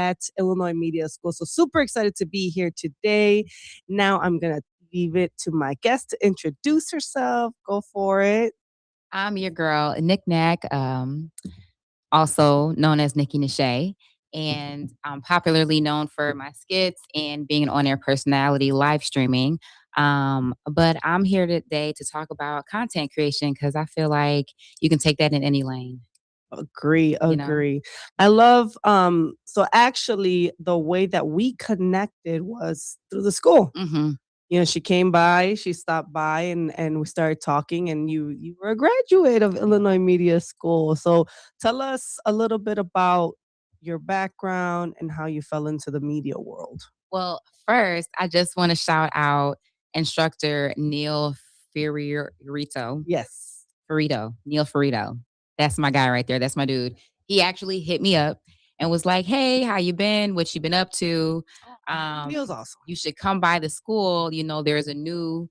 at Illinois Media School. So super excited to be here today. Now I'm going to leave it to my guest to introduce herself. Go for it. I'm your girl, Nick Nack, also known as Nikki Nashay. And I'm popularly known for my skits and being an on air personality live streaming. But I'm here today to talk about content creation because I feel like you can take that in any lane, Agree, you know? agree. I love so actually the way that we connected was through the school. hmm She came by, she stopped by and we started talking and you were a graduate of Illinois Media School. So tell us a little bit about your background and how you fell into the media world. Well, first, I just want to shout out instructor Neil Fiorito. Yes. Neil Ferrito. That's my guy right there. That's my dude. He actually hit me up and was like, "Hey, how you been? What you been up to? Feels awesome. You should come by the school. There's a new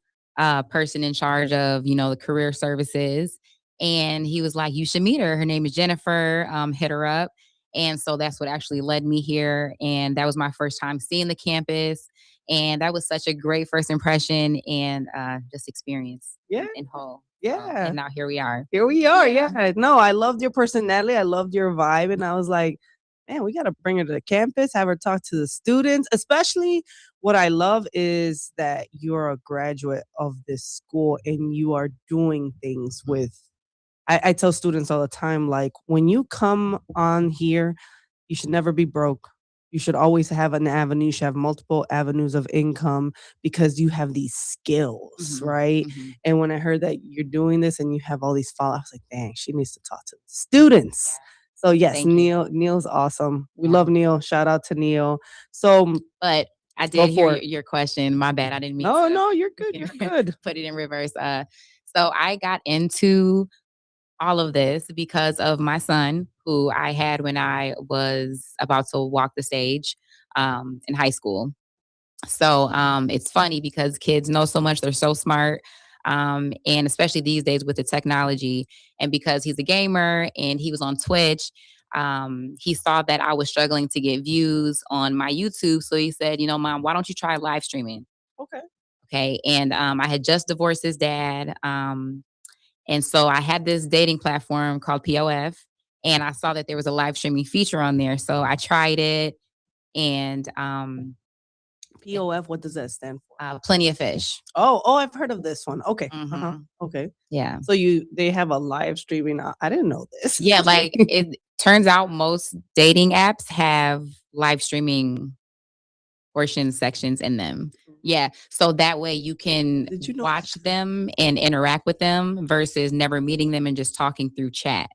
person in charge of the career services." And he was like, "You should meet her. Her name is Jennifer. Hit her up." And so that's what actually led me here. And that was my first time seeing the campus. And that was such a great first impression and just experience Yeah. in whole. Yeah. And now here we are. Here we are. Yeah. No, I loved your personality. I loved your vibe. And I was like, man, we got to bring her to the campus, have her talk to the students. Especially what I love is that you're a graduate of this school and you are doing things with. I tell students all the time, like, when you come on here, you should never be broke. You should always have an avenue. You should have multiple avenues of income because you have these skills, right? And when I heard that you're doing this and you have all these followers, I was like, dang, she needs to talk to the students. So yes, Thank you. Neil's awesome. We Yeah. love Neil. Shout out to Neil. So But I go did hear for it. your question. My bad. I didn't mean No, to no, you're good. You're good. put it in reverse. So I got into all of this because of my son, who I had when I was about to walk the stage in high school. So it's funny because kids know so much. They're so smart. And especially these days with the technology. And because he's a gamer and he was on Twitch, he saw that I was struggling to get views on my YouTube. So he said, Mom, why don't you try live streaming? Okay. Okay. And I had just divorced his dad. And so I had this dating platform called POF. And I saw that there was a live streaming feature on there. So I tried it and POF, what does that stand for? Plenty of Fish. Oh, I've heard of this one. Okay. Mhm. Okay. Yeah. So they have a live streaming. I didn't know this. Yeah. Like it turns out most dating apps have live streaming portions, sections in them. Yeah. So that way you can Did you know watch them and interact with them versus never meeting them and just talking through chat.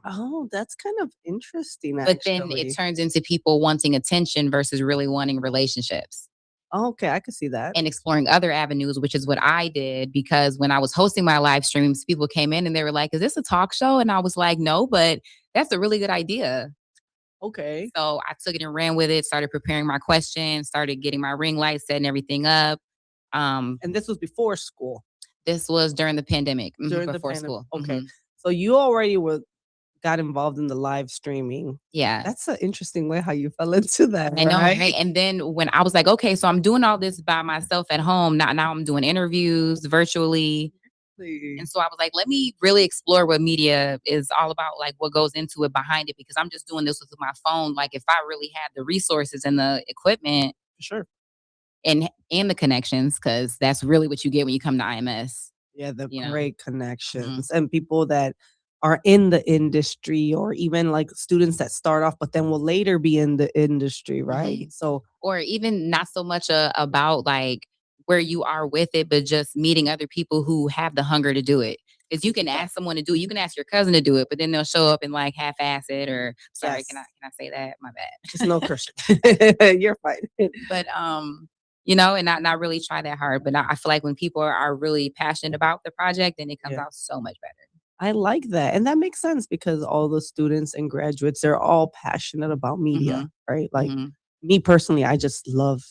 Oh, that's kind of interesting, But then it actually. turns into people wanting attention versus really wanting relationships Oh, okay, I can see that. and exploring other avenues, which is what I did. Because when I was hosting my live streams, people came in and they were like, "Is this a talk show?" And I was like, "No, but that's a really good idea." Okay. So I took it and ran with it, started preparing my questions, started getting my ring light, setting everything up. And this was before school, This was during the pandemic, during the before pandemic. school. Okay. So you already got involved in the live streaming. Yeah. That's an interesting way how you fell into that, I know, right? right? And then when I was like, okay, so I'm doing all this by myself at home. Now I'm doing interviews virtually. And so I was like, let me really explore what media is all about, like what goes into it behind it, because I'm just doing this with my phone. Like if I really had the resources and the equipment Sure. and the connections, because that's really what you get when you come to IMS. Yeah, the You know? great connections and people that are in the industry or even like students that start off but then will later be in the industry, right? So Or even not so much about like where you are with it, but just meeting other people who have the hunger to do it. Because you can ask someone to do it, you can ask your cousin to do it, but then they'll show up and like half-ass it. Or sorry, yes, can I say that? My bad. it's no cursing. You're fine. But and not really try that hard. But I feel like when people are really passionate about the project, then it comes Yeah. out so much better. I like that. And that makes sense because all the students and graduates, they're all passionate about media, right? Like me personally, I just love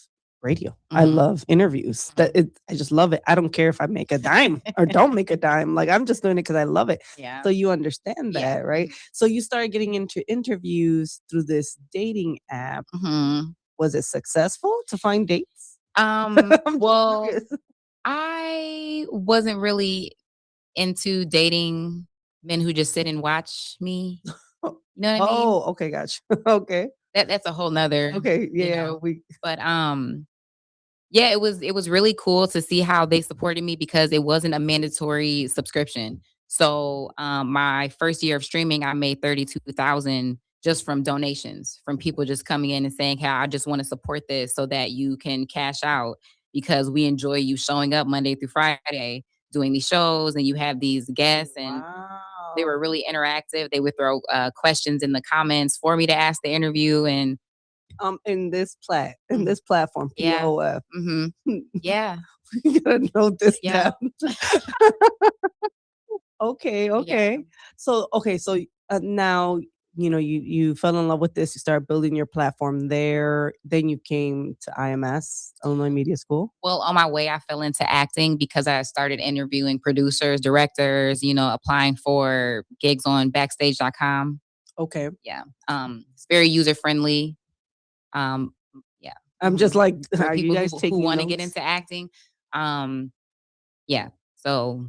radio. I Mhm, love interviews. That mhm. I just love it. I don't care if I make a dime or don't make a dime. Like I'm just doing it because I love it. Yeah. So you understand Yeah. that, right? So you started getting into interviews through this dating app. Mhm. Was it successful to find dates? I'm Well, curious. I wasn't really into dating men who just sit and watch me. You know what I mean? Oh, okay, gotcha. Okay. That's a whole nother, Okay. you Yeah, know. we But yeah, it was really cool to see how they supported me because it wasn't a mandatory subscription. So my first year of streaming, I made 32,000 just from donations from people just coming in and saying, "Hey, I just want to support this so that you can cash out because we enjoy you showing up Monday through Friday doing these shows and you have these guests." And they were wow. really interactive. They would throw questions in the comments for me to ask the interview, and In mm, this platform, yeah, POF. hmm, yeah, We gotta note this yeah, down. Okay, yeah. okay. So now, you fell in love with this, you started building your platform there, then you came to IMS, Illinois Media School? Well, on my way, I fell into acting because I started interviewing producers, directors, applying for gigs on backstage.com. Okay. Yeah. It's very user friendly. Um, yeah. I'm just like, For are you people guys who taking want to get notes? into acting. Um, yeah. So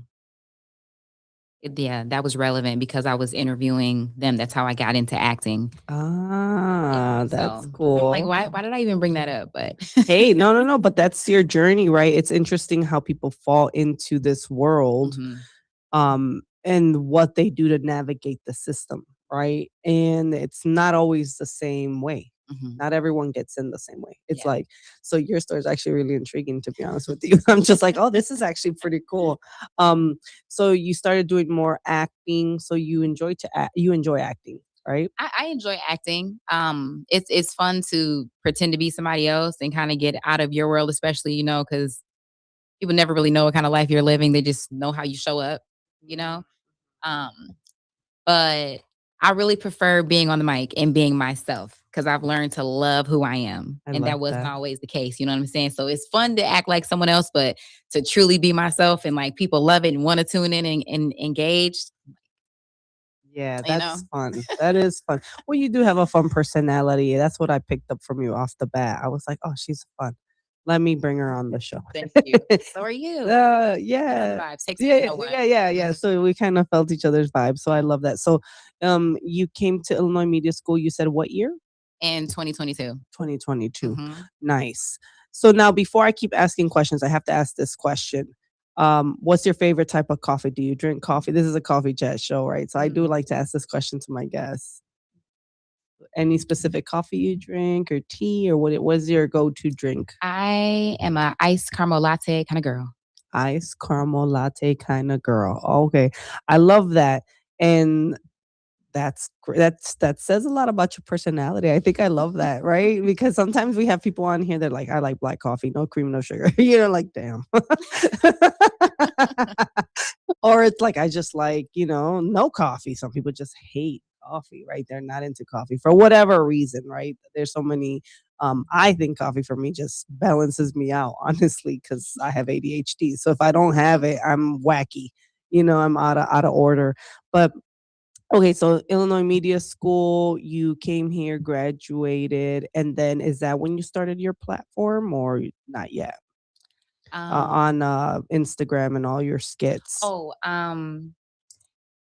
yeah, that was relevant because I was interviewing them. That's how I got into acting. Yeah. Ah, that's So I'm like, cool. why did I even bring that up? But Hey, no, no, no, but that's your journey, right? It's interesting how people fall into this world, hmm, and what they do to navigate the system, right? And it's not always the same way. hmm, Not everyone gets in the same way. It's yeah. like, so your story is actually really intriguing, to be honest with you. I'm just like, oh, this is actually pretty cool. Um, so you started doing more acting. So you enjoy acting, right? I enjoy acting. It's fun to pretend to be somebody else and kind of get out of your world, especially because people never really know what kind of life you're living. They just know how you show up, you know. Um, but I really prefer being on the mic and being myself because I've learned to love who I am, I and that like wasn't that. always the case. You know what I'm saying? So it's fun to act like someone else, but to truly be myself and like people love it and want to tune in and engage. Yeah, You know. that's fun. That is fun. Well, you do have a fun personality. That's what I picked up from you off the bat. I was like, "Oh, she's fun. Let me bring her on the show." Thank you. So are you. You know the Yeah. vibes. Takes one to Yeah, know one. yeah, yeah, yeah. So we kind of felt each other's vibe. So I Yeah. love that. So, you came to Illinois Media School. You said what year? In 2022. 2022. Mhm. Nice. So now, before I keep asking questions, I have to ask this question. What's your favorite type of coffee? Do you drink coffee? This is a coffee chat show, right? So I do Mhm. like to ask this question to my guests. Any specific coffee you drink or tea, or what is your go-to drink? I am a iced caramel latte kinda girl. Ice caramel latte kind of girl. Okay. I love that. And that says a lot about your personality. I think I love that, right? Because sometimes we have people on here that like, I like black coffee, no cream, no sugar. Like, damn. Or it's like, I just like, no coffee. Some people just hate coffee, right? They're not into coffee for whatever reason, right? There's so many. I think coffee for me just balances me out, honestly, because I have ADHD. So if I don't have it, I'm wacky. I'm out of order. But okay, so Illinois Media School, you came here, graduated, and then is that when you started your platform or not yet? On Um, Instagram and all your skits. oh,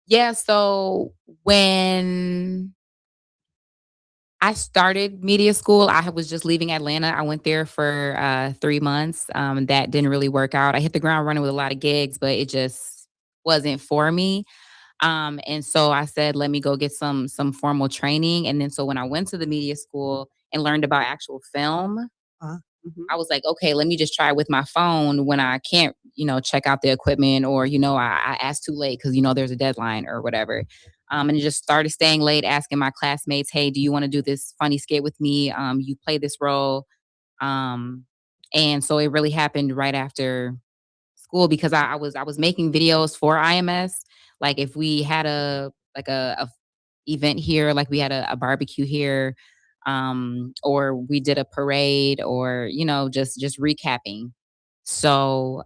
yeah, so when I started media school, I was just leaving Atlanta. I went there for 3 months. That didn't really work out. I hit the ground running with a lot of gigs, but it just wasn't for me. And so I said, let me go get some formal training. And then so when I went to the media school and learned about actual film, Uh, mhm. I was like, okay, let me just try it with my phone when I can't, check out the equipment or, I asked too late because, there's a deadline or whatever. And just started staying late, asking my classmates, hey, do you want to do this funny skit with me? You play this role. Um, and so it really happened right after school because I was making videos for IMS. Like if we had a event here, like we had a barbecue here, or we did a parade, or just recapping. So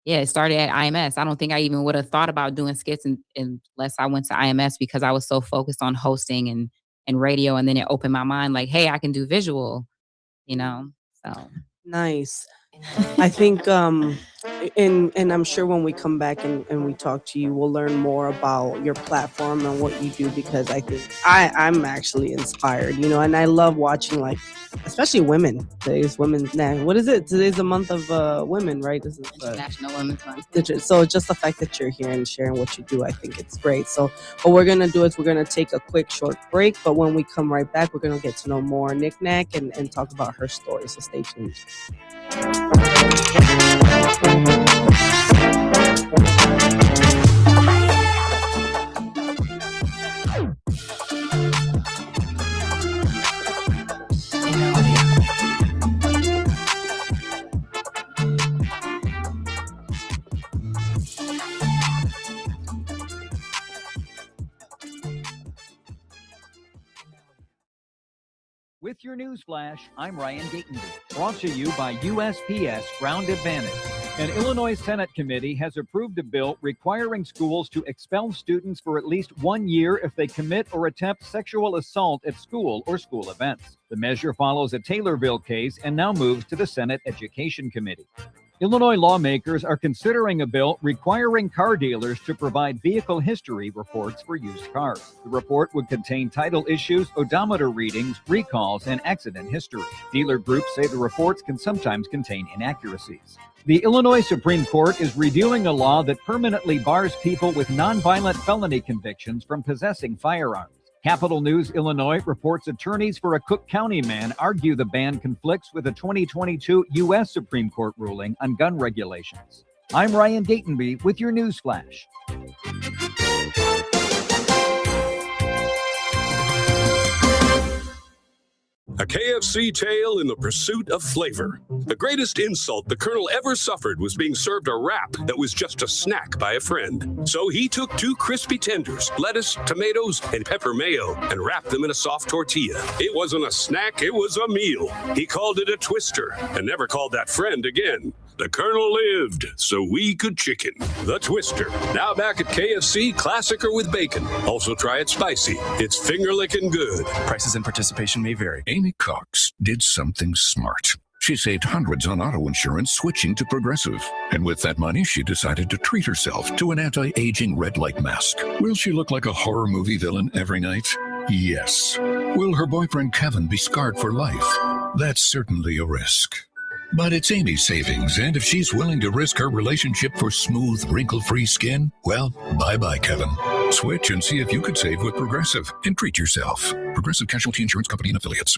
yeah, it started at IMS. I don't think I even would have thought about doing skits unless I went to IMS, because I was so focused on hosting and radio, and then it opened my mind like, hey, I can do visual, you know. So Nice. I think and I'm sure when we come back and we talk to you, we'll learn more about your platform and what you do, because I think I'm actually inspired, and I love watching, like, especially women. Today's women's now. What is it? Today's the month of women, right? This is International Women's Month. so just the fact that you're here and sharing what you do, I think it's great. So what we're gonna do is we're gonna take a quick short break, but when we come right back, we're gonna get to know more Knick Knack and talk about her story. So stay tuned. With your news flash, I'm Ryan Gatenby, brought to you by USPS Ground Advantage. An Illinois Senate committee has approved a bill requiring schools to expel students for at least 1 year if they commit or attempt sexual assault at school or school events. The measure follows a Taylorville case and now moves to the Senate Education Committee. Illinois lawmakers are considering a bill requiring car dealers to provide vehicle history reports for used cars. The report would contain title issues, odometer readings, recalls, and accident history. Dealer groups say the reports can sometimes contain inaccuracies. The Illinois Supreme Court is reviewing a law that permanently bars people with nonviolent felony convictions from possessing firearms. Capital News Illinois reports attorneys for a Cook County man argue the ban conflicts with a 2022 U.S. Supreme Court ruling on gun regulations. I'm Ryan Gatenby with your news flash. A KFC tale in the pursuit of flavor. The greatest insult the Colonel ever suffered was being served a wrap that was just a snack by a friend. So he took 2 crispy tenders, lettuce, tomatoes, and pepper mayo, and wrapped them in a soft tortilla. It wasn't a snack, it was a meal. He called it a twister, and never called that friend again. The Colonel lived, so we could chicken. The Twister, now back at KFC, classic or with bacon. Also try it spicy. It's finger-licking good. Prices and participation may vary. Amy Cox did something smart. She saved hundreds on auto insurance switching to Progressive. And with that money, she decided to treat herself to an anti-aging red light mask. Will she look like a horror movie villain every night? Yes. Will her boyfriend Kevin be scarred for life? That's certainly a risk. But it's Amy's savings, and if she's willing to risk her relationship for smooth, wrinkle-free skin, well, bye-bye, Kevin. Switch and see if you could save with Progressive and treat yourself. Progressive Casualty Insurance Company and Affiliates.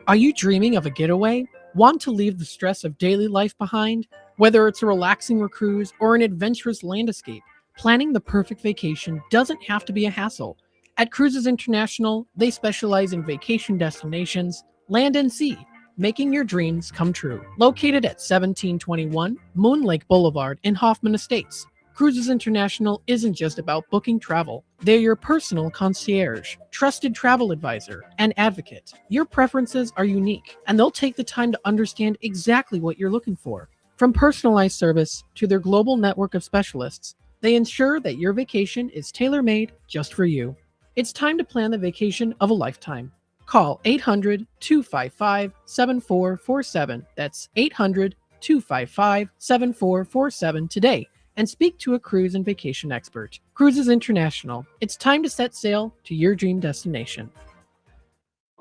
Are you dreaming of a getaway? Want to leave the stress of daily life behind? Whether it's a relaxing cruise or an adventurous land escape, planning the perfect vacation doesn't have to be a hassle. At Cruises International, they specialize in vacation destinations, land and sea, making your dreams come true. Located at 1721 Moon Lake Boulevard in Hoffman Estates, Cruises International isn't just about booking travel. They're your personal concierge, trusted travel advisor, and advocate. Your preferences are unique, and they'll take the time to understand exactly what you're looking for. From personalized service to their global network of specialists, they ensure that your vacation is tailor-made just for you. It's time to plan the vacation of a lifetime. Call 800-255-7447. That's 800-255-7447 today and speak to a cruise and vacation expert. Cruises International. It's time to set sail to your dream destination.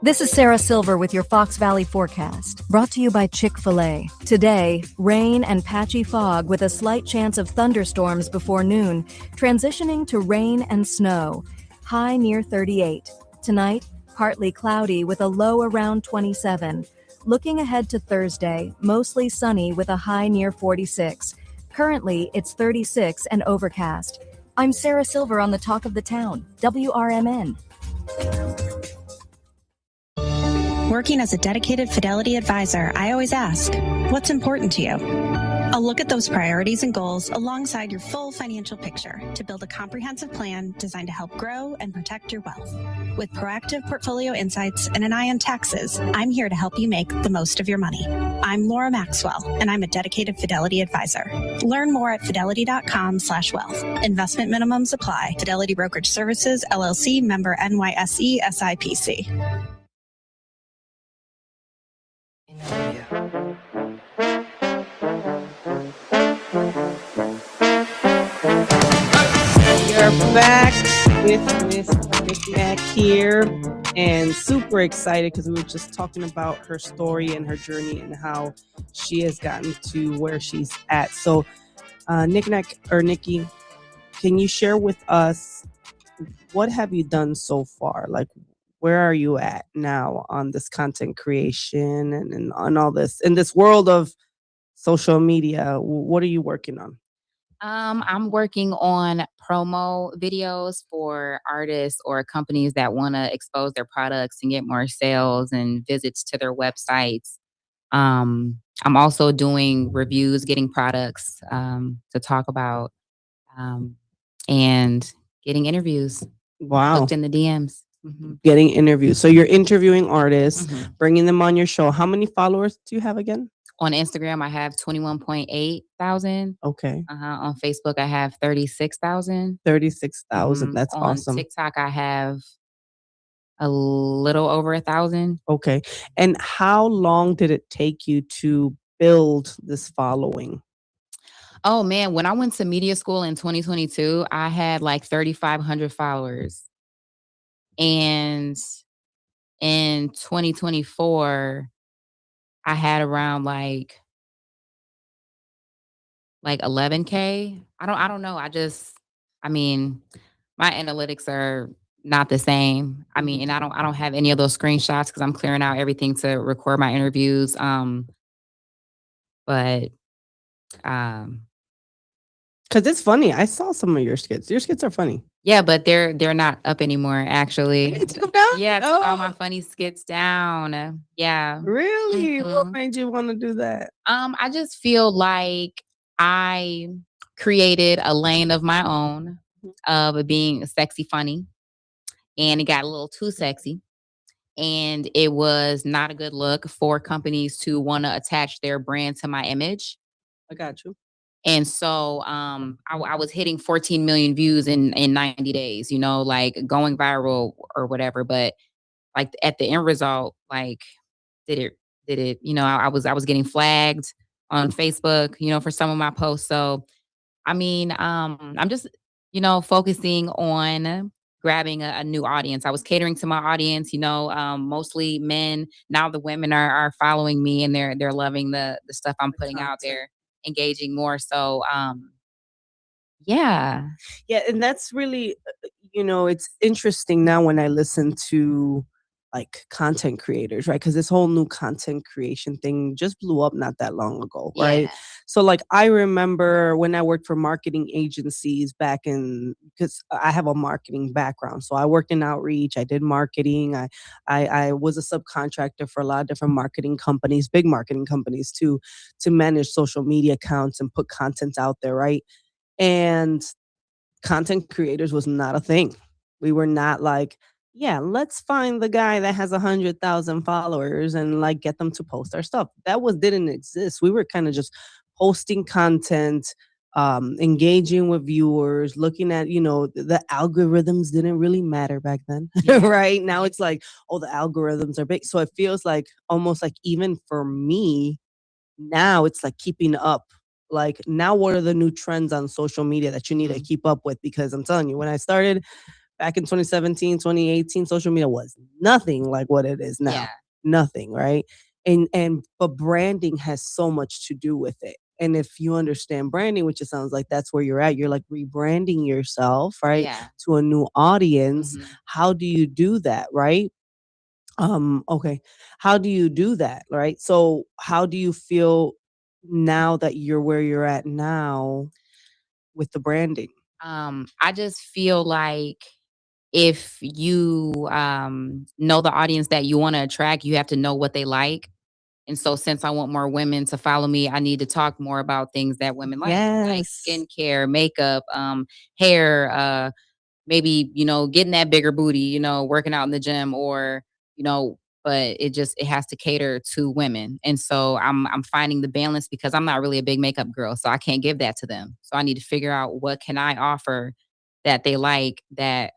This is Sarah Silver with your Fox Valley forecast, brought to you by Chick-fil-A. Today, rain and patchy fog with a slight chance of thunderstorms before noon, transitioning to rain and snow. High near 38. Tonight, partly cloudy with a low around 27. Looking ahead to Thursday, mostly sunny with a high near 46. Currently, it's 36 and overcast. I'm Sarah Silver on the Talk of the Town, WRMN. Working as a dedicated Fidelity advisor, I always ask, what's important to you? A look at those priorities and goals alongside your full financial picture to build a comprehensive plan designed to help grow and protect your wealth. With proactive portfolio insights and an eye on taxes, I'm here to help you make the most of your money. I'm Laura Maxwell, and I'm a dedicated Fidelity advisor. Learn more at fidelity.com/wealth. Investment minimums apply. Fidelity Brokerage Services, LLC, member NYSE SIPC. We're back with Miss Knickknack here, and super excited because we were just talking about her story and her journey and how she has gotten to where she's at. So, Knickknack or Nikki, can you share with us what have you done so far? Like, where are you at now on this content creation and on all this in this world of social media? What are you working on? I'm working on promo videos for artists or companies that want to expose their products and get more sales and visits to their websites. I'm also doing reviews, getting products to talk about, and getting interviews. Wow. Looked in the DMs. Mm-hmm. Getting interviews. So you're interviewing artists, Mm-hmm. bringing them on your show. How many followers do you have again? On Instagram, I have 21.8 thousand. Okay. On Facebook, I have 36,000. 36,000. That's on awesome. TikTok, I have a little over 1,000. Okay. And how long did it take you to build this following? Oh man, when I went to media school in 2022, I had like 3,500 followers. And in 2024, I had around like 11K. I don't know. I mean, my analytics are not the same. I mean, and I don't have any of those screenshots because I'm clearing out everything to record my interviews. But Because it's funny. I saw some of your skits. Your skits are funny. yeah, but they're not up anymore, actually. You took them down? Yeah, I took all my funny skits down. Yeah. Really? What Mhm. made you want to do that? I just feel like I created a lane of my own of being sexy funny, and it got a little too sexy. And it was not a good look for companies to want to attach their brand to my image. I got you. And so I was hitting 14 million views in 90 days, like going viral or whatever. But like at the end result, like did it, I was getting flagged on Facebook, for some of my posts. So I mean, I'm just, focusing on grabbing a new audience. I was catering to my audience, mostly men. Now the women are following me and they're loving the stuff I'm putting out there, engaging more. So yeah. Yeah, and that's really, it's interesting now when I listen to like content creators, right? Because this whole new content creation thing just blew up not that long ago, right? Yeah. So, like, I remember when I worked for marketing agencies back in, because I have a marketing background, so I worked in outreach, I did marketing, I was a subcontractor for a lot of different marketing companies, big marketing companies too, to manage social media accounts and put content out there, right? And content creators was not a thing. We were not like, yeah, let's find the guy that has 100,000 followers and like get them to post our stuff. That didn't exist. We were kind of just posting content, engaging with viewers, looking at, the algorithms didn't really matter back then, Yeah. right? Now it's like, oh, the algorithms are big. So it feels like almost like even for me, now it's like keeping up. Like now, what are the new trends on social media that you need to keep up with? Because I'm telling you, when I started back in 2017, 2018, social media was nothing like what it is now. Yeah. Nothing, right? But branding has so much to do with it. And if you understand branding, which it sounds like that's where you're at, you're like rebranding yourself, right? Yeah. To a new audience. Mhm. How do you do that, right? Okay. How do you do that, right? So how do you feel now that you're where you're at now with the branding? I just feel like if you know the audience that you want to attract, you have to know what they like. And so since I want more women to follow me, I need to talk more about things that women like Yes. skincare, makeup, hair, maybe, getting that bigger booty, working out in the gym or, but it has to cater to women. And so I'm finding the balance because I'm not really a big makeup girl. So I can't give that to them. So I need to figure out what can I offer that they like that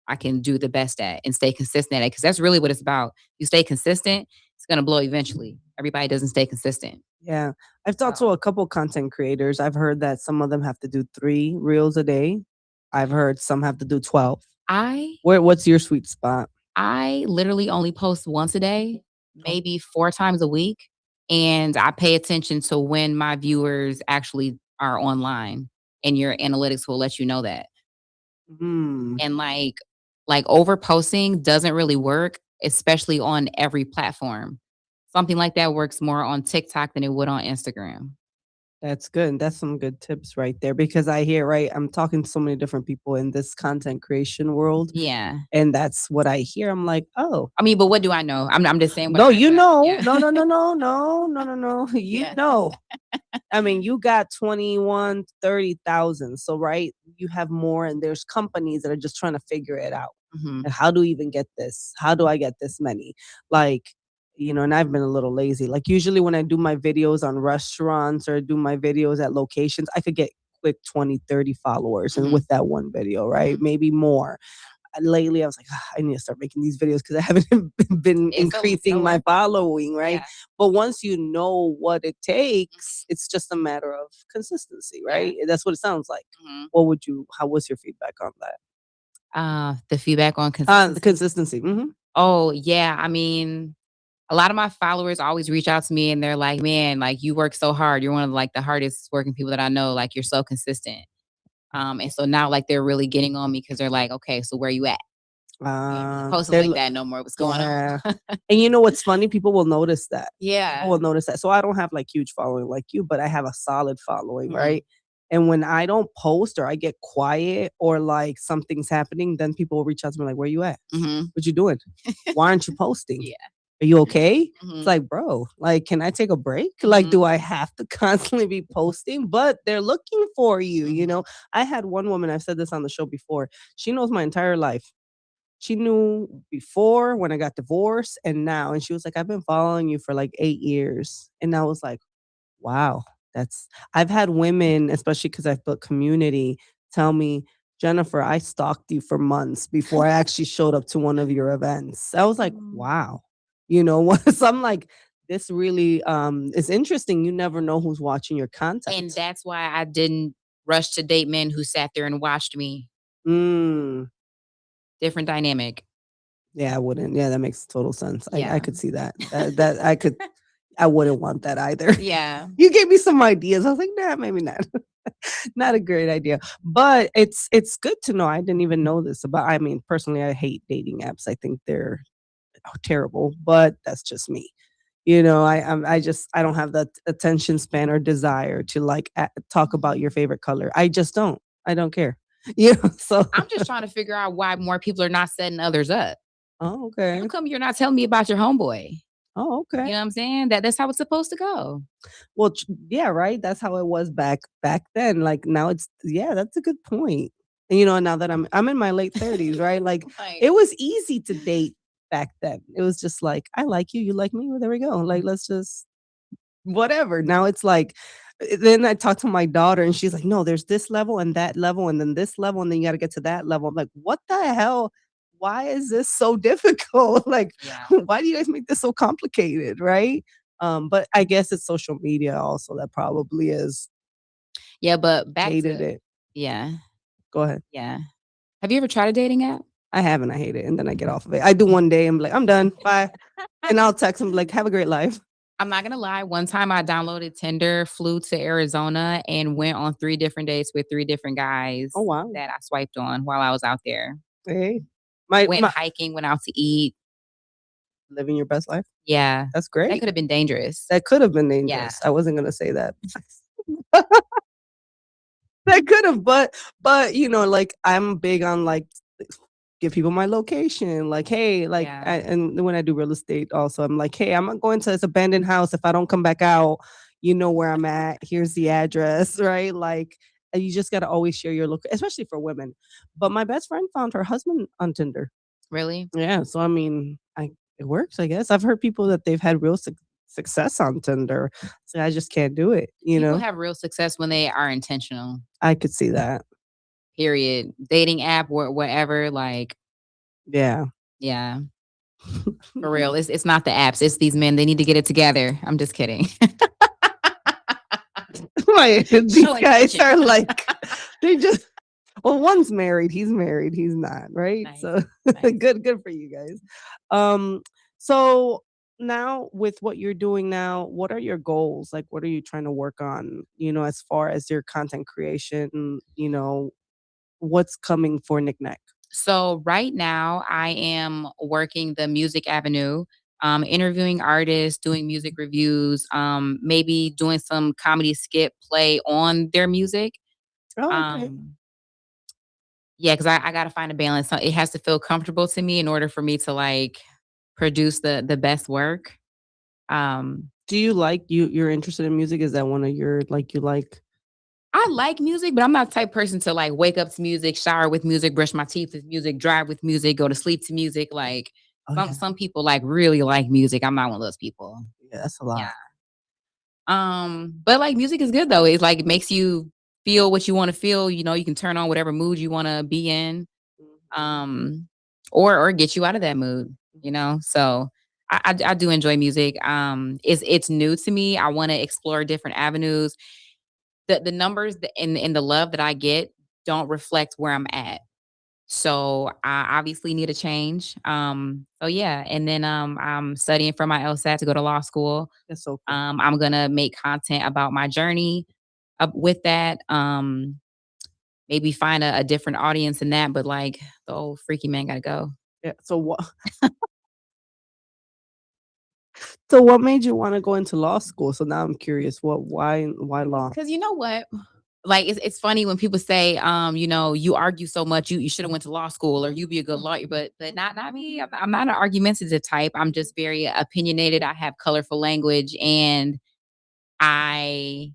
I can do the best at and stay consistent at it. Cause that's really what it's about. You stay consistent, it's gonna blow eventually. Everybody doesn't stay consistent. Yeah. I've talked to So a couple content creators. I've heard that some of them have to do 3 reels a day. I've heard some have to do 12. I What's your sweet spot? I literally only post once a day, Oh. maybe 4 times a week, and I pay attention to when my viewers actually are online, and your analytics will let you know that. Mm, And like over posting doesn't really work, especially on every platform. Something like that works more on TikTok than it would on Instagram. that's good. That's some good tips right there because I hear, right, I'm talking to so many different people in this content creation world, Yeah. and that's what I hear. I'm like, "Oh, I mean, but what do I know? I'm just saying no, you know. yeah. No, no, no, no, no, no, no, no. You Yeah. know. I mean, you got 21, 30,000. So, right, you have more, and there's companies that are just trying to figure it out. Mhm. And how do we even get this? How do I get this many? Like, and I've been a little lazy. Like, usually when I do my videos on restaurants or do my videos at locations, I could get quick 20, 30 followers and Mhm. with that one video, right? Mhm. Maybe more. Lately, I was like, I need to start making these videos because I haven't been It's no increasing my work. following, right? Yeah. But once you know what it takes, it's just a matter of consistency, Yeah. right? That's what it sounds like. Mhm. How was your feedback on that? The feedback on The consistency. consistency. Oh, yeah. I mean, a lot of my followers always reach out to me and they're like, "Man, like you work so hard. You're one of like the hardest working people that I know. Like you're so consistent." And so now like they're really getting on me because they're like, "Okay, so where you at? Can't really post They're like that no more. What's going Yeah. on?" And you know what's funny? People will notice that. People Yeah. will notice that. So I don't have like huge following like you, but I have a solid following, Mhm. right? And when I don't post or I get quiet or like something's happening, then people will reach out to me like, "Where you at? Mhm. What you doing? Why aren't you posting? Yeah. Are you okay?" It's Mhm. like, bro, like, can I take a break? Like, Mhm. do I have to constantly be posting? But they're looking for you, you Mhm. know? I had one woman, I've said this on the show before. She knows my entire life. She knew before when I got divorced and now. And she was like, I've been following you for like 8 years. And I was like, wow, I've had women, especially because I've built community, tell me, Jennifer, I stalked you for months before I actually showed up to one of your events. I was like, Mm. wow, so I'm like, this really is interesting. You never know who's watching your And content. that's why I didn't rush to date men who sat there and watched me. Mm, Different dynamic. yeah, I wouldn't. Yeah, that makes total sense. I Yeah. could see that. I wouldn't want that either. Yeah. You gave me some ideas. I was like, nah, maybe not. Not a great idea. But it's good to know. I didn't even know this about I mean, personally, I hate dating apps. I think they're terrible, but that's just me. I don't have the attention span or desire to like talk about your favorite color. I just don't. I don't care. So I'm just trying to figure out why more people are not setting others up. oh, How okay. come you're not telling me about your homeboy? Oh, okay. You know what I'm saying? That's how it's supposed to go. Well, yeah, right. That's how it was back then. Like now, yeah, that's a good point. And now that I'm in my late 30s, right? Like Like, it was easy to date back then. It was just like I like you, you like me. Well, there we go. Like let's just whatever. Now it's like. Then I talked to my daughter, and she's like, "No, there's this level and that level, and then this level, and then you got to get to that level." I'm like, "What the hell? Why is this so difficult? Like, yeah. why do you guys make this so complicated?" Right? But I guess it's social media also that probably is Yeah, but back hated to it. yeah. Go ahead. Yeah. Have you ever tried a dating app? I haven't. I hate it, and then I get off of it. I do one day, I'm like, I'm done. Bye, and I'll text them like, have a great life. I'm not gonna lie. One time I downloaded Tinder, flew to Arizona, and went on 3 different dates with 3 different guys Oh wow. that I swiped on while I was out there. Hey, my Went my hiking, went out to eat. living your best life. Yeah. That's That great. could have been dangerous. That could have been Yeah. dangerous. I wasn't gonna say that. That could have, but like I'm big on like give people my location. Like, hey, like, Yeah. and when I do real estate, also, I'm like, hey, I'm not going to this abandoned house. If I don't come back out, you know where I'm at. Here's the address, right? Like, and you just got to always share your location, especially for women. But my best friend found her husband on Tinder. Really? Yeah, so I mean, it works, I guess. I've heard people that they've had real success on Tinder. So I just can't do it, you People know? have real success when they are intentional. I could see that. Period. Dating app, whatever. Like, Yeah. yeah, for real. It's not the apps. It's these men. They need to get it together. I'm just kidding. Like, these Show guys intention. are like, they just, well, one's married, he's married, he's not, right? Nice, So nice. good for you guys. So now with what you're doing now, what are your goals? Like, what are you trying to work on, as far as your content creation, what's coming for Knick-Knack? So right now, I am working the music avenue, interviewing artists, doing music reviews, maybe doing some comedy skit play on their music. Oh, okay. Yeah, because I got to find a balance. So it has to feel comfortable to me in order for me to like produce the best work. Do you like you're interested in music? Is that one of your like you like? I like music, but I'm not the type of person to like wake up to music, shower with music, brush my teeth with music, drive with music, go to sleep to music. Like Oh some yeah, some people like really like music. I'm not one of those people. yeah, that's a Yeah. lot. But like music is good though. It's like it makes you feel what you want to feel. You know, you can turn on whatever mood you want to be in. Mhm. Or get you out of that mood, you know? So I do enjoy music. It's new to me. I want to explore different avenues. The numbers and the love that I get don't reflect where I'm at. So I obviously need a change. So yeah, and then I'm studying for my LSAT to go to law school. That's so cool. I'm gonna make content about my journey with that. Maybe find a different audience in that, but like the old freaky man gotta go. Yeah. So what? So what made you want to go into law school? So now I'm curious. Why law? Because you know what? Like it's funny when people say, you argue so much, you should have went to law school or you be a good lawyer, but not me. I'm not an argumentative type. I'm just very opinionated. I have colorful language and I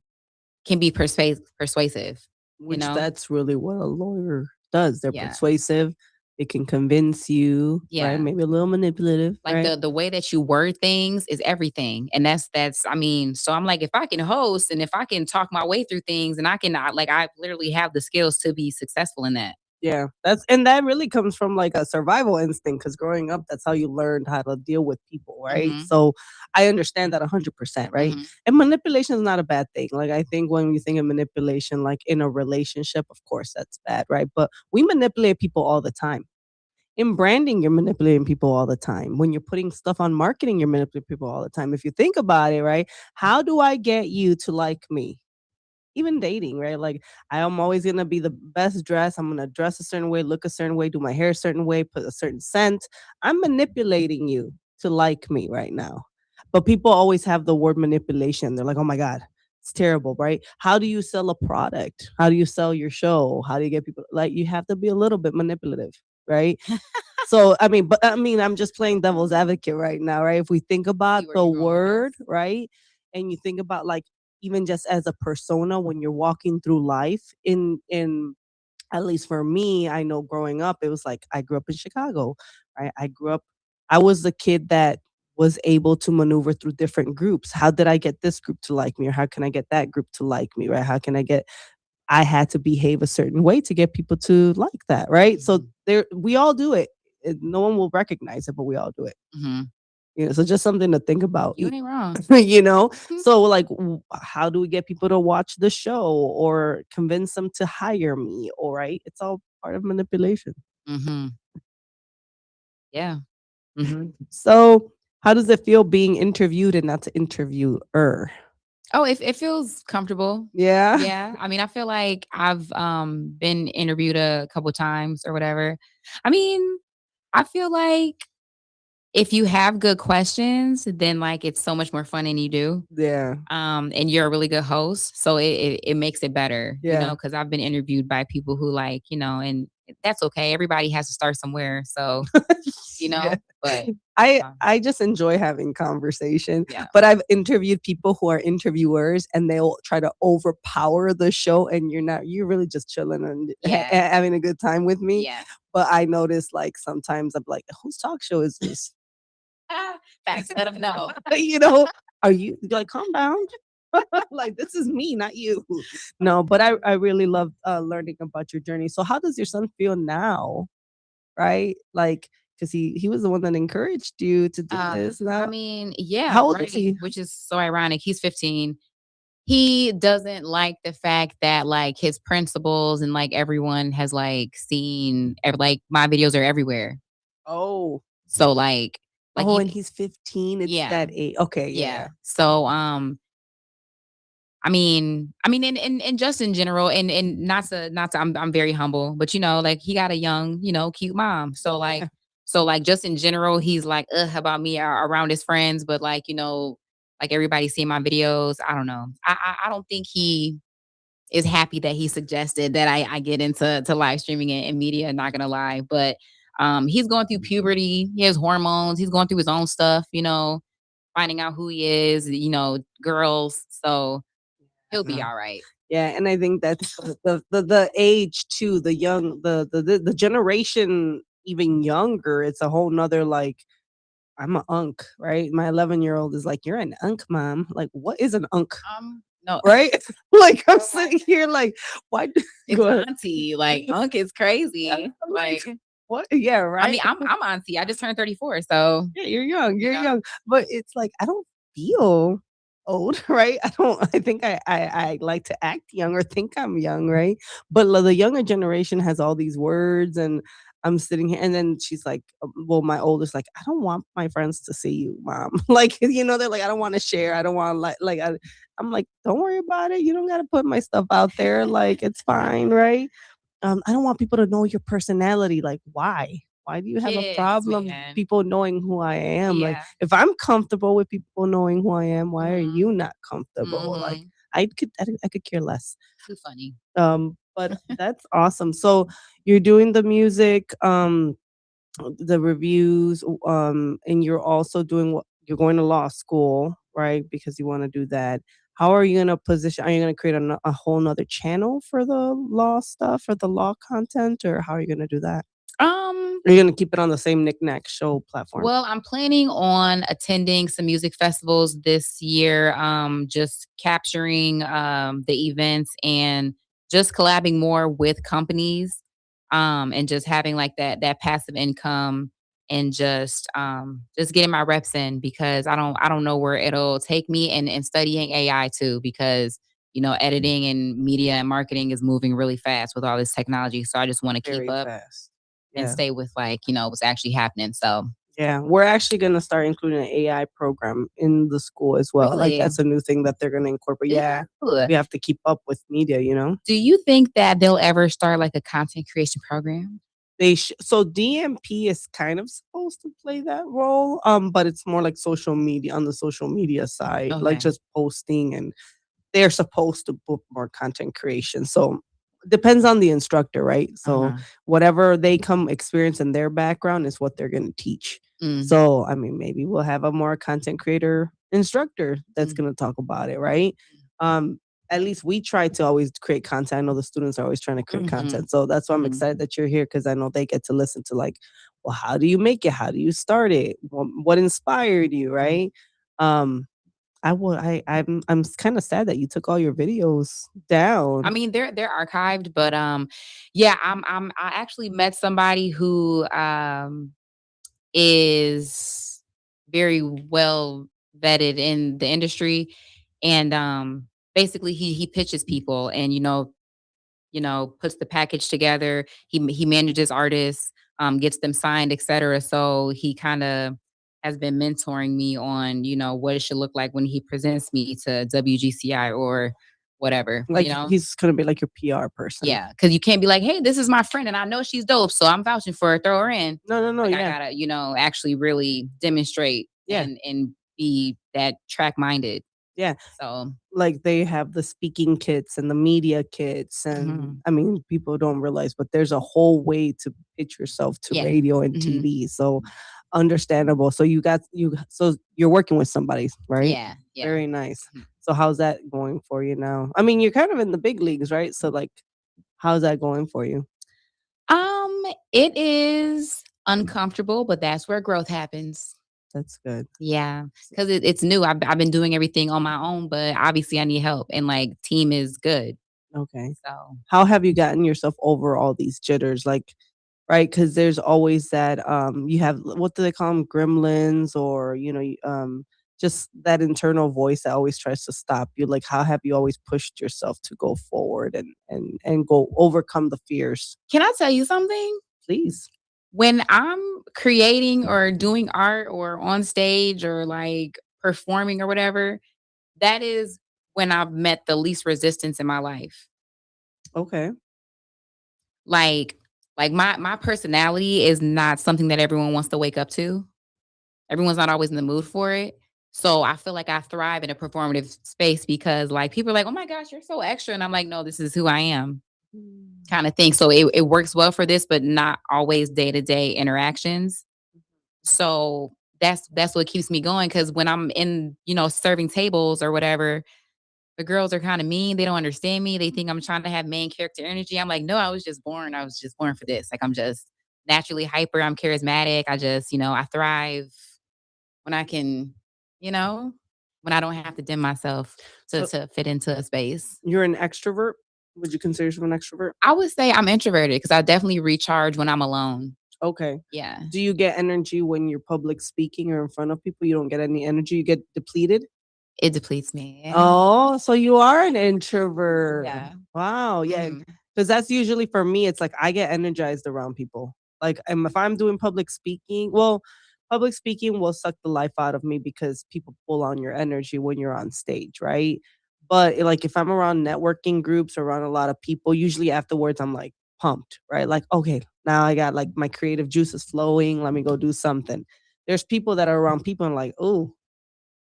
can be persuasive, you Which know? that's really what a lawyer does. They're Yeah. persuasive. It can convince you, right? Yeah. Maybe a little manipulative, Like right? the way that you word things is everything. And that's I mean, so I'm like, if I can host and if I can talk my way through things and I literally have the skills to be successful in that. Yeah, that really comes from like a survival instinct because growing up, that's how you learned how to deal with people, right? Mhm. So I understand that 100%, right? Mhm. And manipulation is not a bad thing. Like I think when you think of manipulation, like in a relationship, of course that's bad, right? But we manipulate people all the time. In branding, you're manipulating people all the time. When you're putting stuff on marketing, you're manipulating people all the time. If you think about it, right? How do I get you to like me? Even dating, right? Like I am always gonna be the best dressed. I'm gonna dress a certain way, look a certain way, do my hair a certain way, put a certain scent. I'm manipulating you to like me right now. But people always have the word manipulation. They're like, oh my God, it's terrible, right? How do you sell a product? How do you sell your show? How do you get people like you have to be a little bit manipulative, right? So I mean, I'm just playing devil's advocate right now, right? If we think about See where the you're going with word, this. right? And you think about like even just as a persona when you're walking through life in at least for me, I know growing up, it was like I grew up in Chicago, right? I was the kid that was able to maneuver through different groups. How did I get this group to like me? Or how can I get that group to like me, right? I had to behave a certain way to get people to like that, right? So Mhm. we all do it. No one will recognize it, but we all do it. Mhm. So just something to think about. You ain't wrong. you know Mhm. so like how do we get people to watch the show or convince them to hire me, all right? It's all part of manipulation. Mhm. Yeah. Mhm. So how does it feel being interviewed and not to interviewer? Oh, it feels comfortable. Yeah. Yeah. I mean, I feel like I've been interviewed a couple times or whatever. I mean, I feel like if you have good questions, then like it's so much more fun than you do. Yeah. And you're a really good host, so it makes it better, Yeah. because I've been interviewed by people who like, and that's okay. Everybody has to start somewhere. So, Yeah. but I just enjoy having conversation, yeah. but I've interviewed people who are interviewers and they'll try to overpower the show and you're really just chilling and Yeah. having a good time with me. Yeah. But I notice like sometimes I'm like, whose talk show is this? Facts, let them know. You know, are you you're like calm down? Like this is me, not you. No, but I really love learning about your journey. So how does your son feel now? Right? Like, because he was the one that encouraged you to do this. I Now, mean, yeah, how old is right. he? Which is so ironic. He's 15. He doesn't like the fact that like his principals and like everyone has like seen like my videos are everywhere. Oh, So like oh, even and he's 15. It's yeah, that age. Okay, yeah. yeah. So and just in general, and not to, I'm very humble, but like he got a young, cute mom. So like just in general, he's like, ugh, about me around his friends, but like, like everybody seeing my videos. I don't know. I don't think he is happy that he suggested that I get into live streaming and media. Not gonna lie, but he's going through puberty. He has hormones. He's going through his own stuff. Finding out who he is. Girls. So he'll be No. all right. Yeah, and I think that's the age too, the young the generation even younger. It's a whole nother like I'm an unk, right? My 11-year-old is like, "You're an unk, mom." Like, what is an unk? No, Right? Like I'm sitting here like, why? it's Go ahead. auntie. Like Unc is crazy. I'm Like what? Yeah, I mean, right. I'm auntie. I just turned 34, so Yeah, you're young. You're yeah. young, but it's like I don't feel old, right? I don't. I think I like to act young or think I'm young, right? But the younger generation has all these words, and I'm sitting here, and then she's like, well, my oldest like, I don't want my friends to see you, mom. Like, they're like, I don't want to share. I don't want I'm like, don't worry about it. You don't got to put my stuff out there. Like, it's fine, right? I don't want people to know your personality. Like, why? Why do you have a Kids, problem man. people knowing who I am? Like, Yeah. if I'm comfortable with people knowing who I am, why are you Mhm. not comfortable? Like, Mhm. I could care less. Too funny. But that's awesome. So you're doing the music, the reviews, and you're also doing what you're going to law school, right? Because you want to do that. How are you going to position? Are you going to create a whole nother channel for the law stuff, for the law content, or how are you going to do that? Are you going to keep it on the same Knick-Knack show platform? Well, I'm planning on attending some music festivals this year, just capturing the events and just collabing more with companies, and just having like that passive income and just getting my reps in because I don't know where it'll take me and studying AI too because editing and media and marketing is moving really fast with all this technology. So I just want to keep Very up fast. and Yeah. stay with like what's actually happening. So Yeah, we're actually gonna start including an AI program in the school as well. Like, really, that's a new thing that they're gonna incorporate. Yeah, ew. we have to keep up with media. Do you think that they'll ever start like a content creation program? So DMP is kind of supposed to play that role, but it's more like social media on the social media side, like Okay. just posting, and they're supposed to book more content creation. So depends on the instructor, right? So Uh-huh. whatever they come experience in their background is what they're going to teach. Mm, So I mean, maybe we'll have a more content creator instructor that's mm, going to talk about it, right? Um, at least we try to always create content. I know the students are always trying to create mhm, content. So that's why I'm mhm. excited that you're here because I know they get to listen to like, well, how do you make it? How do you start it? What inspired you, right? Um, I'm kind of sad that you took all your videos I down. mean, they're archived, but yeah, I actually met somebody who is very well vetted in the industry, and basically he pitches people, and puts the package together. He manages artists, gets them signed, etc. So he kind of has been mentoring me on, what it should look like when he presents me to WGCI or whatever, Like he's gonna be like your PR person. Yeah, because you can't be like, hey, this is my friend and I know she's dope, so I'm vouching for her, throw her in. No, Like I yeah, gotta, actually really demonstrate yeah. and be that track minded. Yeah. So Like they have the speaking kits and the media kits, and I mean, people don't realize, but there's a whole way to pitch yourself to yeah. radio and TV. So understandable. So so you're working with somebody, right? Yeah. Yeah. Very nice. Mhm. So how's that going for you now? I mean, you're kind of in the big leagues, right? So like, how's that going for you? It is uncomfortable, but that's where growth happens. That's good. Yeah, because it's new. I've been doing everything on my own, but obviously I need help, and like team is good. Okay. So How have you gotten yourself over all these jitters? Like, right? Because there's always that you have, what do they call them, gremlins, or just that internal voice that always tries to stop you. Like, how have you always pushed yourself to go forward and go overcome the fears? can I tell you something? Please. When I'm creating or doing art or on stage or like performing or whatever, that is when I've met the least resistance in my life. Okay. Like my personality is not something that everyone wants to wake up to. Everyone's not always in the mood for it. So I feel like I thrive in a performative space because like people are like, "Oh my gosh, you're so extra." And I'm like, "No, this is who I am." Kind of thing. So it works well for this, but not always day-to-day interactions. So that's what keeps me going. Cause when I'm in, serving tables or whatever, the girls are kind of mean. They don't understand me. They think I'm trying to have main character energy. I'm like, no, I was just born. I was just born for this. Like I'm just naturally hyper. I'm charismatic. I just, I thrive when I can, you know, when I don't have to dim myself So to fit into a space. you're an extrovert? Would you consider yourself an extrovert? I would say I'm introverted because I definitely recharge when I'm alone. Okay. Yeah. Do you get energy when you're public speaking or in front of people? You don't get any energy. You get depleted? It depletes me. Oh, so you are an introvert. Yeah. Wow. Yeah. Mhm. Because that's usually for me, it's like I get energized around people. Like, if I'm doing public speaking will suck the life out of me because people pull on your energy when you're on stage, right? But like if I'm around networking groups or around a lot of people, usually afterwards I'm like pumped, right? Like, okay, now I got like my creative juices flowing. Let me go do something. There's people that are around people and like, oh,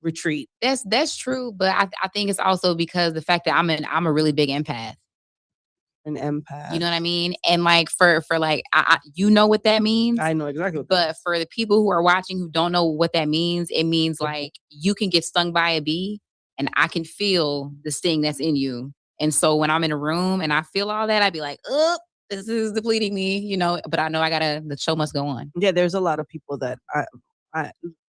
retreat. That's true, but I think it's also because the fact that I'm a really big empath. An empath. You know what I mean? And like for like you know what that means. I know exactly what that But for the people who are watching who don't know what that means, it means like you can get stung by a bee and I can feel the sting that's in you. And so when I'm in a room and I feel all that, I'd be like, oh, this is depleting me, but I know the show must go on. Yeah, there's a lot of people that I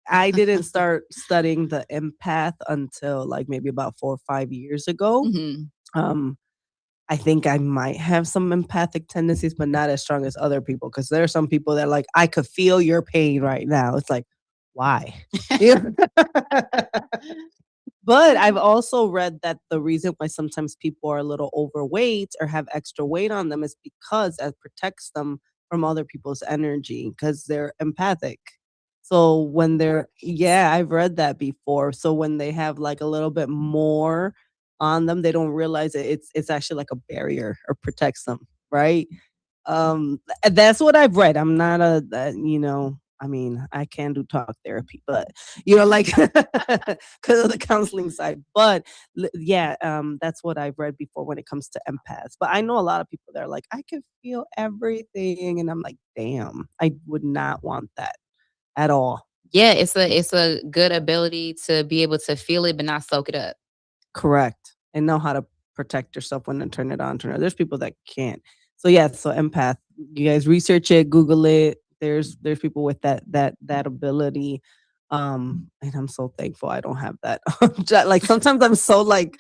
I didn't start studying the empath until like maybe about 4 or 5 years ago. Mhm. I think I might have some empathic tendencies, but not as strong as other people. Because there are some people that like, I could feel your pain right now. It's like, why? Yeah. But I've also read that the reason why sometimes people are a little overweight or have extra weight on them is because it protects them from other people's energy because they're empathic. So when yeah, I've read that before. So when they have like a little bit more on them, they don't realize it's actually like a barrier or protects them, right? That's what I've read. I'm not I mean, I can do talk therapy, but like because of the counseling side. But yeah, that's what I've read before when it comes to empaths. But I know a lot of people that are like, I can feel everything, and I'm like, damn, I would not want that at all. Yeah, it's a good ability to be able to feel it but not soak it up. Correct. And know how to protect yourself when to turn it on, turn it. There's people that can't. So yeah, so empath. You guys research it, Google it. There's people with that ability. And I'm so thankful I don't have that. Like sometimes I'm so like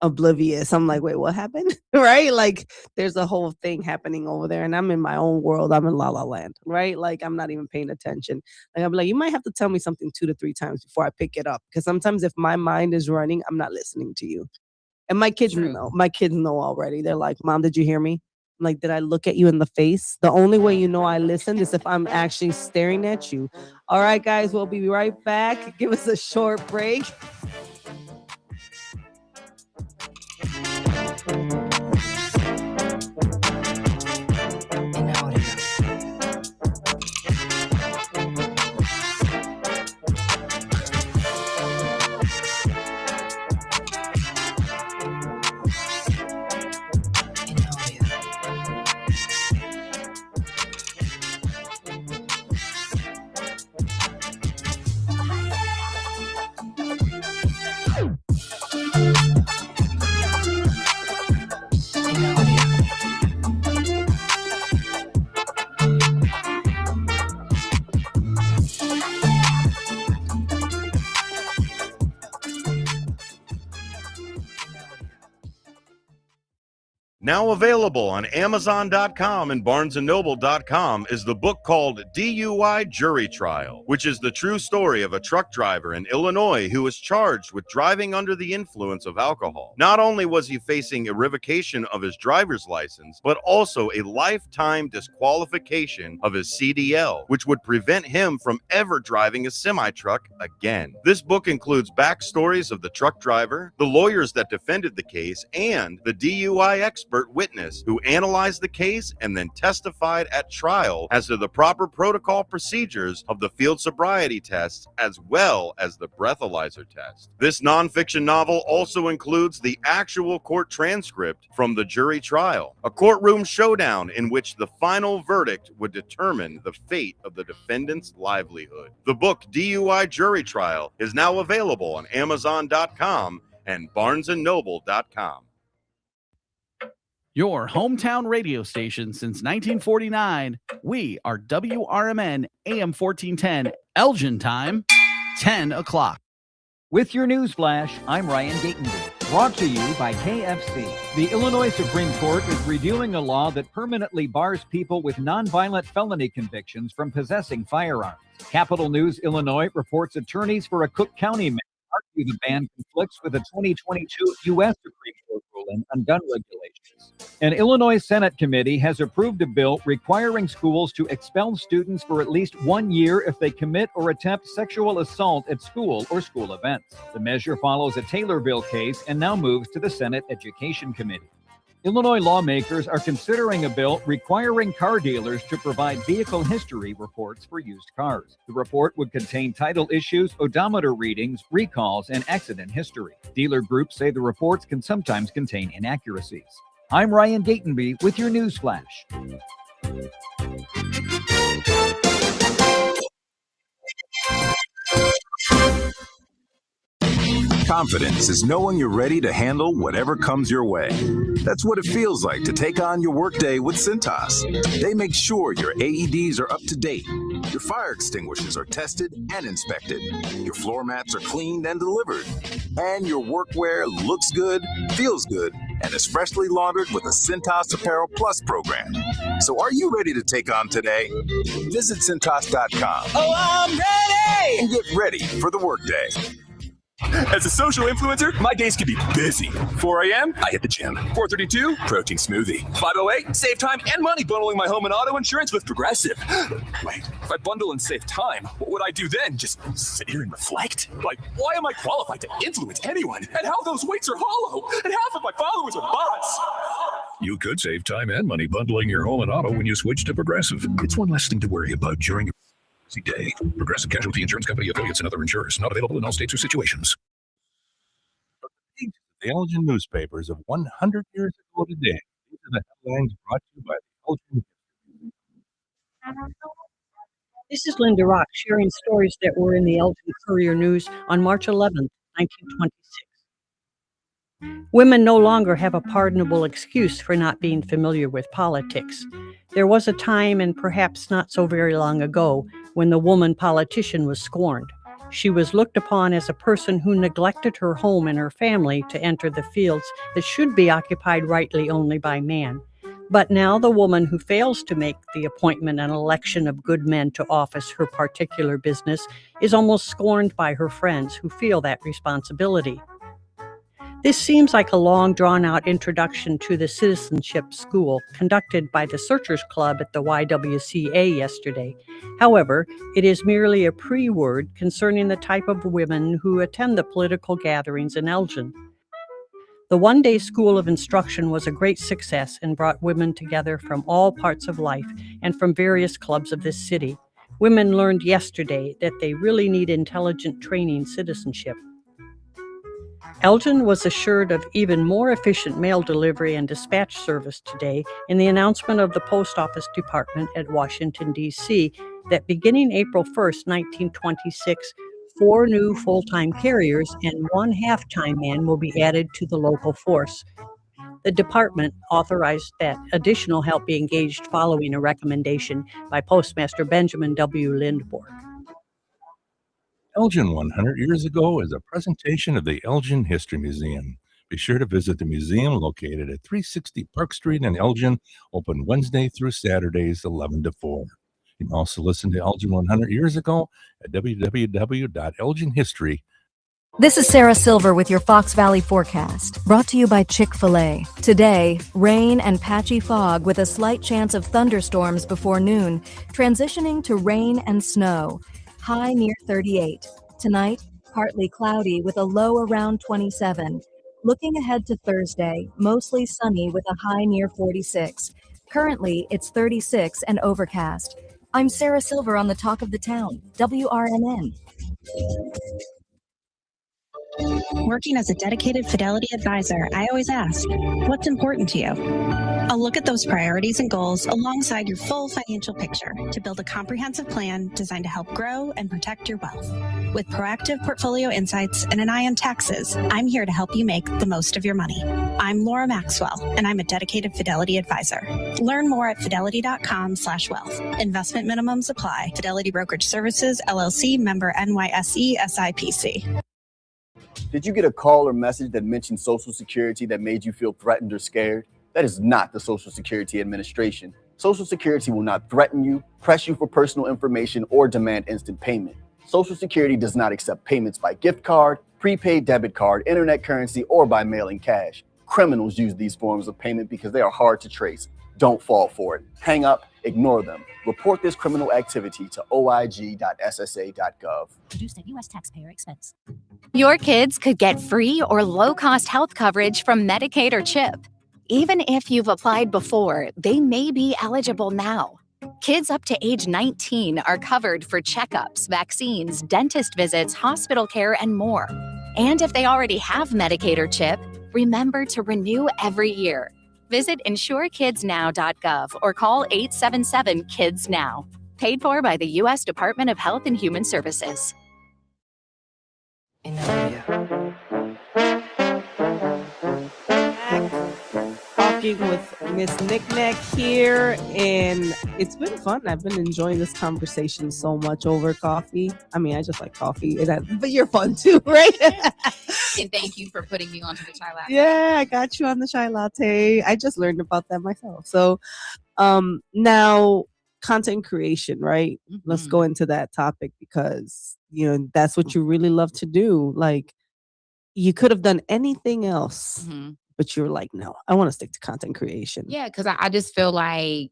oblivious. I'm like, wait, what happened? Right? Like there's a whole thing happening over there and I'm in my own world. I'm in La La Land, right? Like I'm not even paying attention. Like I'm like, you might have to tell me something 2 to 3 times before I pick it up. Because sometimes if my mind is running, I'm not listening to you. And my kids know. My kids know already. They're like, Mom, did you hear me? I'm like, did I look at you in the face? The only way you know I listened is if I'm actually staring at you. All right, guys, we'll be right back. Give us a short break. Now available on Amazon.com and BarnesandNoble.com is the book called DUI Jury Trial, which is the true story of a truck driver in Illinois who was charged with driving under the influence of alcohol. Not only was he facing a revocation of his driver's license, but also a lifetime disqualification of his CDL, which would prevent him from ever driving a semi-truck again. This book includes backstories of the truck driver, the lawyers that defended the case, and the DUI expert witness who analyzed the case and then testified at trial as to the proper protocol procedures of the field sobriety tests as well as the breathalyzer test. This nonfiction novel also includes the actual court transcript from the jury trial, a courtroom showdown in which the final verdict would determine the fate of the defendant's livelihood. The book DUI Jury Trial is now available on Amazon.com and BarnesandNoble.com. Your hometown radio station since 1949. We are WRMN AM 1410, Elgin time, 10 o'clock. With your news flash, I'm Ryan Gatenby. Brought to you by KFC. The Illinois Supreme Court is reviewing a law that permanently bars people with nonviolent felony convictions from possessing firearms. Capital News Illinois reports attorneys for a Cook County man argue the ban conflicts with a 2022 U.S. Supreme Court ruling on gun regulations. An Illinois Senate committee has approved a bill requiring schools to expel students for at least 1 year if they commit or attempt sexual assault at school or school events. The measure follows a Taylorville case and now moves to the Senate Education Committee. Illinois lawmakers are considering a bill requiring car dealers to provide vehicle history reports for used cars. The report would contain title issues, odometer readings, recalls, and accident history. Dealer groups say the reports can sometimes contain inaccuracies. I'm Ryan Gatenby with your news flash. Confidence is knowing you're ready to handle whatever comes your way. That's what it feels like to take on your workday with Cintas. They make sure your AEDs are up to date, your fire extinguishers are tested and inspected, your floor mats are cleaned and delivered, and your workwear looks good, feels good, and is freshly laundered with a Cintas Apparel Plus program. So are you ready to take on today? Visit Cintas.com. Oh, I'm ready! And get ready for the workday. As a social influencer, my days can be busy. 4 a.m., I hit the gym. 4:32, protein smoothie. 5:08, save time and money bundling my home and auto insurance with Progressive. Wait, if I bundle and save time, what would I do then? Just sit here and reflect? Like, why am I qualified to influence anyone? And how those weights are hollow? And half of my followers are bots. You could save time and money bundling your home and auto when you switch to Progressive. It's one less thing to worry about during your busy day. Progressive Casualty Insurance Company, affiliates, and other insurers. Not available in all states or situations. The Elgin newspapers of 100 years ago today. These are the headlines brought to you by the Elgin. This is Linda Rock sharing stories that were in the Elgin Courier News on March 11, 1926. Women no longer have a pardonable excuse for not being familiar with politics. There was a time, and perhaps not so very long ago, when the woman politician was scorned. She was looked upon as a person who neglected her home and her family to enter the fields that should be occupied rightly only by man. But now the woman who fails to make the appointment and election of good men to office her particular business is almost scorned by her friends who feel that responsibility. This seems like a long, drawn-out introduction to the citizenship school conducted by the Searchers Club at the YWCA yesterday. However, it is merely a pre-word concerning the type of women who attend the political gatherings in Elgin. The one-day school of instruction was a great success and brought women together from all parts of life and from various clubs of this city. Women learned yesterday that they really need intelligent training citizenship. Elgin was assured of even more efficient mail delivery and dispatch service today in the announcement of the Post Office Department at Washington, D.C., that beginning April 1, 1926, 4 new full-time carriers and 1 half-time man will be added to the local force. The department authorized that additional help be engaged following a recommendation by Postmaster Benjamin W. Lindborg. Elgin 100 years ago is a presentation of the Elgin History Museum. Be sure to visit the museum located at 360 Park Street in Elgin, open Wednesday through Saturdays, 11 to 4. You can also listen to Elgin 100 Years Ago at www.elginhistory.com. This is Sarah Silver with your Fox Valley forecast, brought to you by Chick-fil-A. Today, rain and patchy fog with a slight chance of thunderstorms before noon, transitioning to rain and snow. High near 38. Tonight, partly cloudy with a low around 27. Looking ahead to Thursday, mostly sunny with a high near 46. Currently, it's 36 and overcast. I'm Sarah Silver on the Talk of the Town, WRNN. Working as a dedicated Fidelity advisor, I always ask, what's important to you? I'll look at those priorities and goals alongside your full financial picture to build a comprehensive plan designed to help grow and protect your wealth. With proactive portfolio insights and an eye on taxes, I'm here to help you make the most of your money. I'm Laura Maxwell, and I'm a dedicated Fidelity advisor. Learn more at fidelity.com/wealth. Investment minimums apply. Fidelity Brokerage Services, LLC, member NYSE, SIPC. Did you get a call or message that mentioned Social Security that made you feel threatened or scared? That is not the Social Security Administration. Social Security will not threaten you, press you for personal information, or demand instant payment. Social Security does not accept payments by gift card, prepaid debit card, internet currency, or by mailing cash. Criminals use these forms of payment because they are hard to trace. Don't fall for it. Hang up, ignore them. Report this criminal activity to oig.ssa.gov. Produced at U.S. taxpayer expense. Your kids could get free or low-cost health coverage from Medicaid or CHIP. Even if you've applied before, they may be eligible now. Kids up to age 19 are covered for checkups, vaccines, dentist visits, hospital care, and more. And if they already have Medicaid or CHIP, remember to renew every year. Visit insurekidsnow.gov or call 877-KIDS-NOW. Paid for by the U.S. Department of Health and Human Services. Talking with Miss Knick-Knack here, and it's been fun. I've been enjoying this conversation so much over coffee. I mean, I just like coffee, but you're fun too, right? And thank you for putting me onto the chai latte. Yeah, I got you on the chai latte. I just learned about that myself. So now content creation, right? Mm-hmm. Let's go into that topic because, that's what you really love to do. Like, you could have done anything else. Mm-hmm. But you're like, no, I want to stick to content creation. Yeah, because I just feel like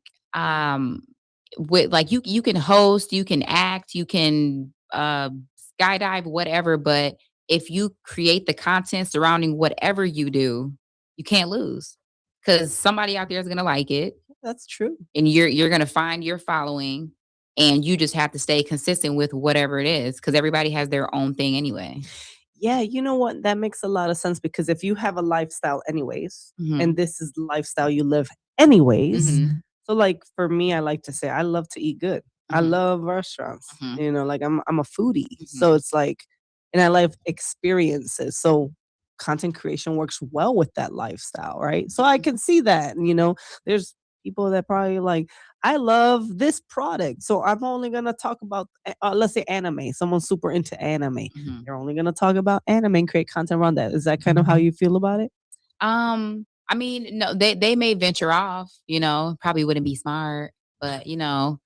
with like you can host, you can act, you can skydive, whatever. But if you create the content surrounding whatever you do, you can't lose because somebody out there is gonna like it. That's true. And you're gonna find your following, and you just have to stay consistent with whatever it is because everybody has their own thing anyway. Yeah, you know what? That makes a lot of sense because if you have a lifestyle anyways, Mm-hmm. and this is the lifestyle you live anyways. Mm-hmm. So like for me, I like to say I love to eat good. Mm-hmm. I love restaurants. Mm-hmm. Like I'm a foodie. Mm-hmm. So it's like, and I love experiences. So content creation works well with that lifestyle, right? So I can see that. There's people that probably like, I love this product. So I'm only going to talk about, let's say anime. Someone's super into anime. Mm-hmm. They're only going to talk about anime and create content around that. Is that kind of how you feel about it? I mean, no, they may venture off, probably wouldn't be smart, but I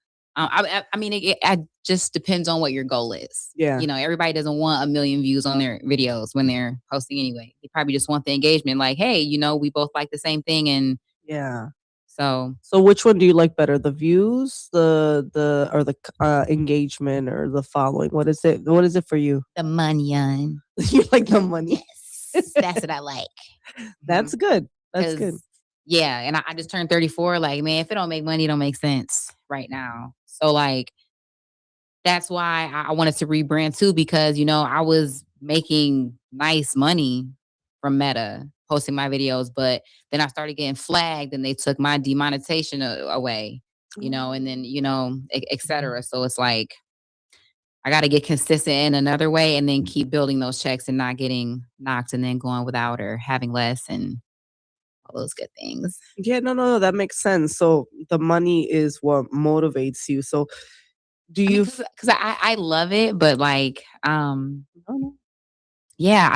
mean, it just depends on what your goal is. Yeah. Everybody doesn't want 1 million views on their videos when they're posting anyway. They probably just want the engagement. Like, hey, we both like the same thing. And yeah. So which one do you like better? The views, the engagement, or the following? What is it? What is it for you? The money. You like the money? Yes, that's what I like. That's good. That's good. Yeah, and I just turned 34. Like, man, if it don't make money, it don't make sense right now. So like, that's why I wanted to rebrand too, because I was making nice money from Meta posting my videos, but then I started getting flagged and they took my demonetization away, and then, et cetera. So it's like, I got to get consistent in another way and then keep building those checks and not getting knocked and then going without or having less and all those good things. Yeah, no, that makes sense. So the money is what motivates you. So because I love it, but like, yeah,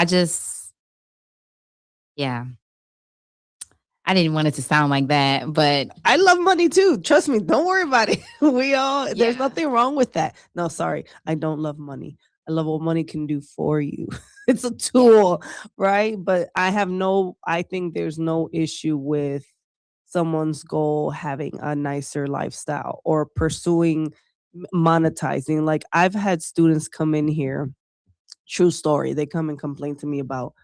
Yeah. I didn't want it to sound like that, but I love money too. Trust me. Don't worry about it. There's Yeah. nothing wrong with that. No, sorry. I don't love money. I love what money can do for you. It's a tool, right? But I think there's no issue with someone's goal having a nicer lifestyle or pursuing monetizing. Like I've had students come in here, true story. They come and complain to me about,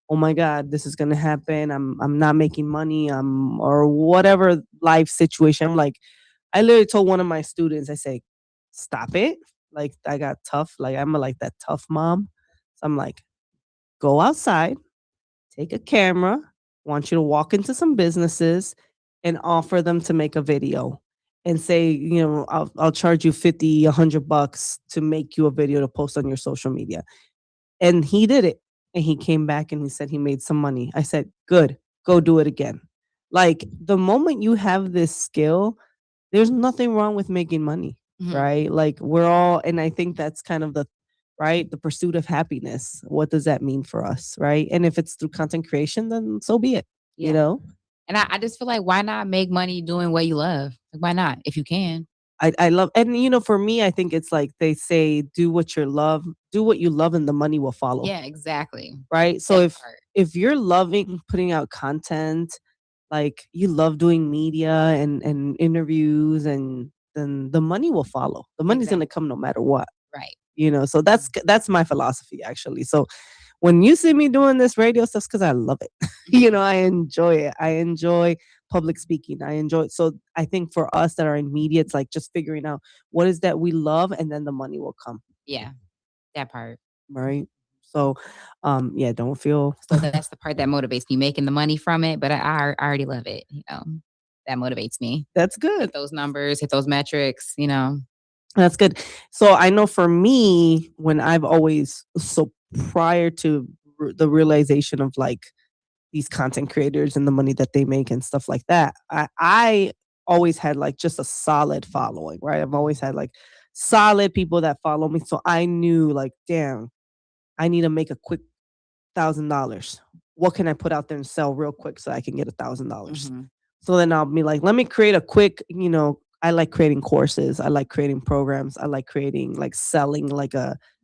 oh my god, this is going to happen, I'm not making money, or whatever life situation. I'm like, I literally told one of my students, I say, stop it. Like I got tough, like I'm like that tough mom. So I'm like, go outside, take a camera, want you to walk into some businesses and offer them to make a video and say, I'll charge you 50, $100 to make you a video to post on your social media. And he did it. And he came back and he said he made some money. I said, good, go do it again. Like the moment you have this skill, there's nothing wrong with making money, Mhm. right? Like we're all, and I think that's kind of the pursuit of happiness. What does that mean for us, right? And if it's through content creation, then so be it, you Yeah. know? And I just feel like, why not make money doing what you love? Like, why not if you can? I love, and for me, I think it's like they say, do what you love, and the money will follow. Yeah, exactly. Right? So That if part. if you're loving putting out content, like you love doing media and interviews, and then the money will follow. The money's going to come no matter what. Right. So that's my philosophy actually. So when you see me doing this radio stuff, it's because I love it. I enjoy it. I enjoy public speaking. I enjoy it. So I think for us that are in media, it's like just figuring out what is that we love, and then the money will come. Yeah. That part. Right. So yeah, don't feel So that's the part that motivates me, making the money from it, but I already love it, That motivates me. That's good. Hit those numbers, hit those metrics. That's good. So I know for me, when I've always so prior to the realization of like these content creators and the money that they make and stuff like that, I always had like just a solid following, right? I've always had like solid people that follow me. So I knew like, damn, I need to make a quick $1,000. What can I put out there and sell real quick so I can get $1,000? Mhm. So then I'll be like, let me create a quick, I like creating courses. I like creating programs. I like creating like selling like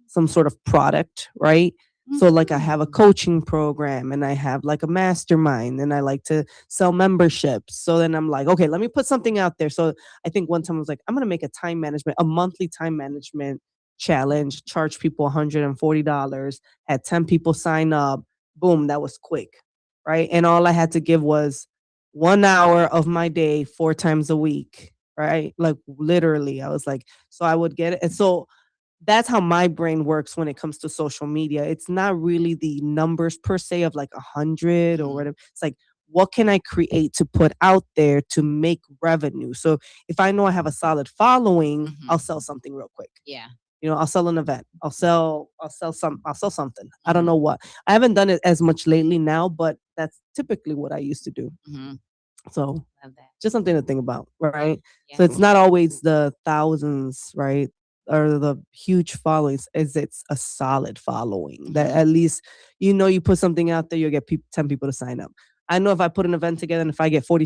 some sort of product, right? So like I have a coaching program and I have like a mastermind and I like to sell memberships. So then I'm like, okay, let me put something out there. So I think one time I was like, I'm gonna make a monthly time management challenge, charge people $140, had 10 people sign up. Boom, that was quick, right? And all I had to give was 1 hour of my day 4 times a week, right? Like literally, I was like, so I would get it. And so that's how my brain works when it comes to social media. It's not really the numbers per se of like 100 or whatever. It's like, what can I create to put out there to make revenue? So if I know I have a solid following, I'll sell something real quick. Yeah. I'll sell an event. I'll sell something. I don't know what. I haven't done it as much lately now, but that's typically what I used to do. Mhm. So Love that. just something to think about, right? Yeah. So it's not always the thousands, right? Or the huge followings, is it's a solid following that at least, you put something out there, you'll get 10 people to sign up. I know if I put an event together and if I get 40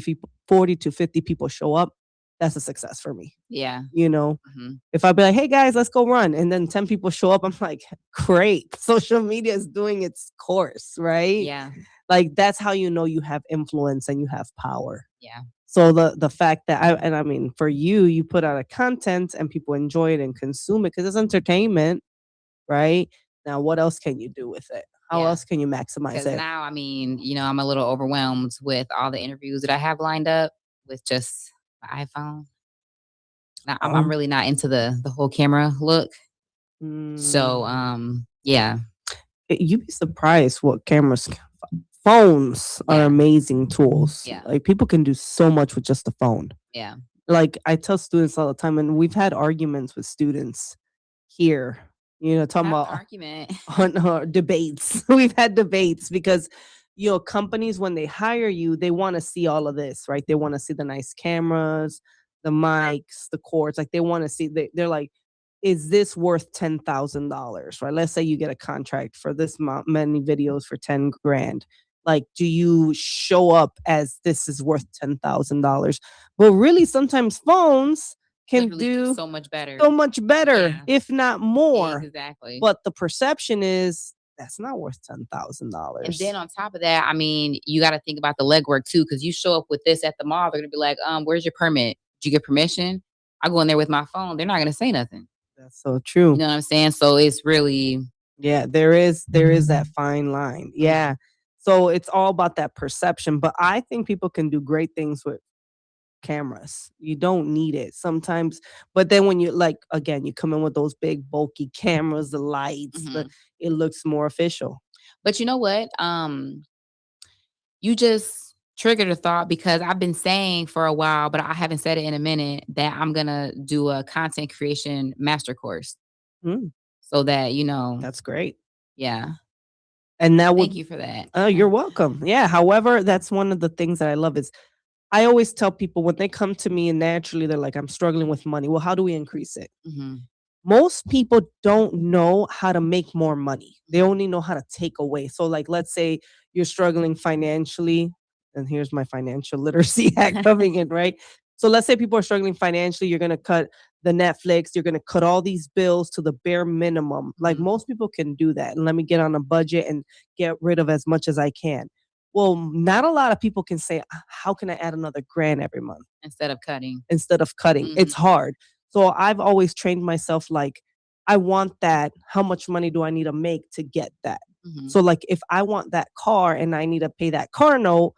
to 50 people show up, that's a success for me. Yeah. Mhm. If I be like, hey guys, let's go run, and then 10 people show up, I'm like, great. Social media is doing its course, right? Yeah. Like that's how you have influence and you have power. Yeah. So the fact that I mean, for you put out a content and people enjoy it and consume it because it's entertainment, right? Now, what else can you do with it? How Yeah. else can you maximize Because it? now, I'm a little overwhelmed with all the interviews that I have lined up with just my iPhone. Now, I'm really not into the whole camera look. So, yeah. You'd be surprised what phones are amazing tools. Yeah. Like people can do so much with just a phone. Yeah. Like I tell students all the time, and we've had arguments with students here, talking Not about argument. debates. We've had debates because, companies, when they hire you, they want to see all of this, right? They want to see the nice cameras, the mics, the cords. Like they want to see, they're like, is this worth $10,000, right? Let's say you get a contract for this many videos for 10 grand. Like, do you show up as this is worth $10,000? But really, sometimes phones can Literally do so much better. so much better, Yeah. if not more. Exactly. But the perception is that's not worth And $10,000. then on top of that, I mean, you got to think about the legwork too, because you show up with this at the mall, they're gonna be like, where's your permit? Did you get permission? I go in there with my phone, they're not gonna say nothing. That's so true. You know what I'm saying? So it's really, Yeah, there is that fine line. Yeah. So it's all about that perception. But I think people can do great things with cameras. You don't need it sometimes. But then when you like again, you come in with those big bulky cameras, the lights, it looks more official. but you know what? You just triggered a thought because I've been saying for a while, but I haven't said it in a minute, that I'm gonna do a content creation master course. Mm. So that, you know, That's great. yeah. And that would Thank you for that. Oh, you're welcome. Yeah. However, that's one of the things that I love is I always tell people when they come to me and naturally they're like, I'm struggling with money. Well, how do we increase it? Most people don't know how to make more money. They only know how to take away. So, like, let's say you're struggling financially, and here's my financial literacy hack coming in, right? So, let's say people are struggling financially. You're going to cut the Netflix, you're going to cut all these bills to the bare minimum. Like, most people can do that. And let me get on a budget and get rid of as much as I can. Well, not a lot of people can say, how can I add another grand every month? Instead of cutting. It's hard. So I've always trained myself like, I want that. How much money do I need to make to get that? So like if I want that car and I need to pay that car note,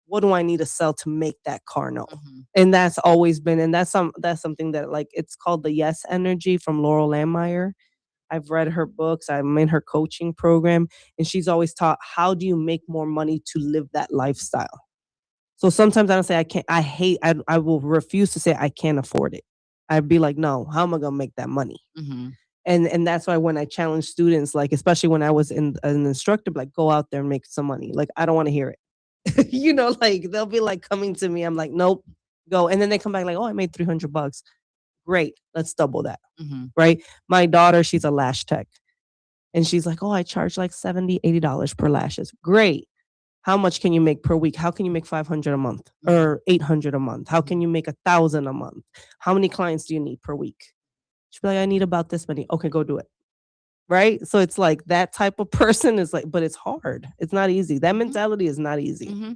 what do I need to sell to make that car note? And that's always been, and that's something that like, it's called the Yes Energy from Laurel Landmeyer. I've read her books. I'm in her coaching program, and she's always taught, how do you make more money to live that lifestyle? So sometimes I don't say I can't, I will refuse to say I can't afford it. I'd be like, no, how am I gonna make that money? And that's why when I challenge students, like especially when I was an instructor, like go out there and make some money. Like I don't want to hear it. You know, like they'll be like coming to me. I'm like, nope, go. And then they come back like, oh, I made $300. Great, let's double that. Right? My daughter, she's a lash tech. And she's like, oh, I charge like $70, $80 per lashes. Great. How much can you make per week? How can you make 500 a month or 800 a month? How can you make 1,000 a month? How many clients do you need per week? She'll be like, I need about this many. Okay, go do it. Right? So it's like that type of person is like, but it's hard. It's not easy. That mentality is not easy.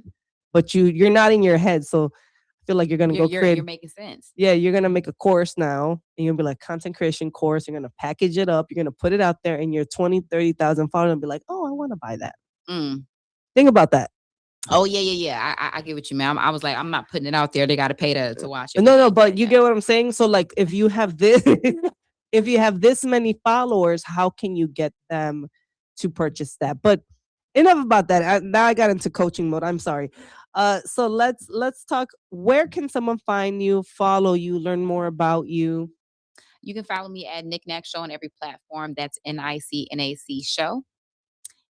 But you're not in your head. So I feel like you're gonna go create. You're making sense. Yeah, you're gonna make a course now, and you're gonna be like content creation course. You're gonna package it up. You're gonna put it out there, and your 20, 30,000 followers will be like, oh, I want to buy that. Think about that. Oh yeah. I get what you mean. I was like, I'm not putting it out there. They got to pay to watch it. No, but you get what I'm saying. So like, if you have this, if you have this many followers, how can you get them to purchase that? But enough about that. Now I got into coaching mode. I'm sorry. So let's talk. Where can someone find you, follow you, learn more about you? You can follow me at Knickknack Show on every platform. That's NICNAC Show.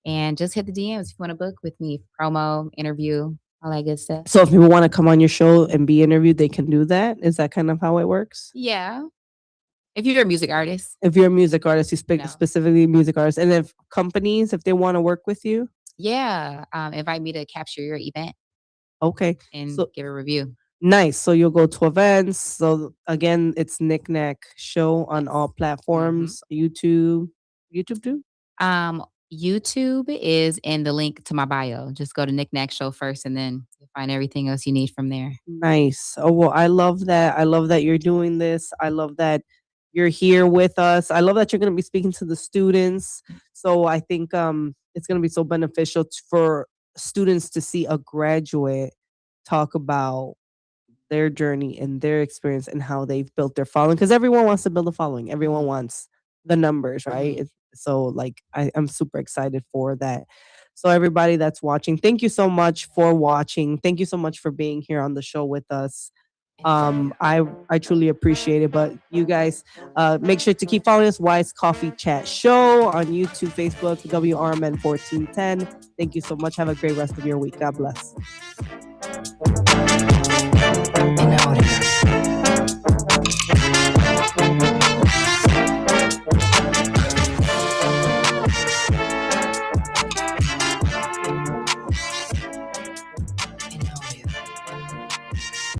And just hit the DMs if you want to book with me, promo, interview, all that good stuff. So if people want to come on your show and be interviewed, they can do that. Is that kind of how it works? Yeah. If you're a music artist. If you're a music artist, you speak specifically music artists. And if companies, if they want to work with you? Yeah. Invite me to capture your event. Okay. And give a review. Nice. So you'll go to events. So again, it's Knickknack Show on all platforms. YouTube too? YouTube is in the link to my bio. Just go to Knickknack Show first, and then you'll find everything else you need from there. Nice. Oh, well, I love that. I love that you're doing this. I love that you're here with us. I love that you're going to be speaking to the students. So I think it's going to be so beneficial for students to see a graduate talk about their journey and their experience and how they've built their following. Because everyone wants to build a following. Everyone wants the numbers, right? So like I'm super excited for that. So everybody that's watching, thank you so much for watching. Thank you so much for being here on the show with us. I truly appreciate it. But you guys make sure to keep following us, Wise Coffee Chat Show on YouTube, Facebook, WRMN 1410. Thank you so much. Have a great rest of your week. God bless.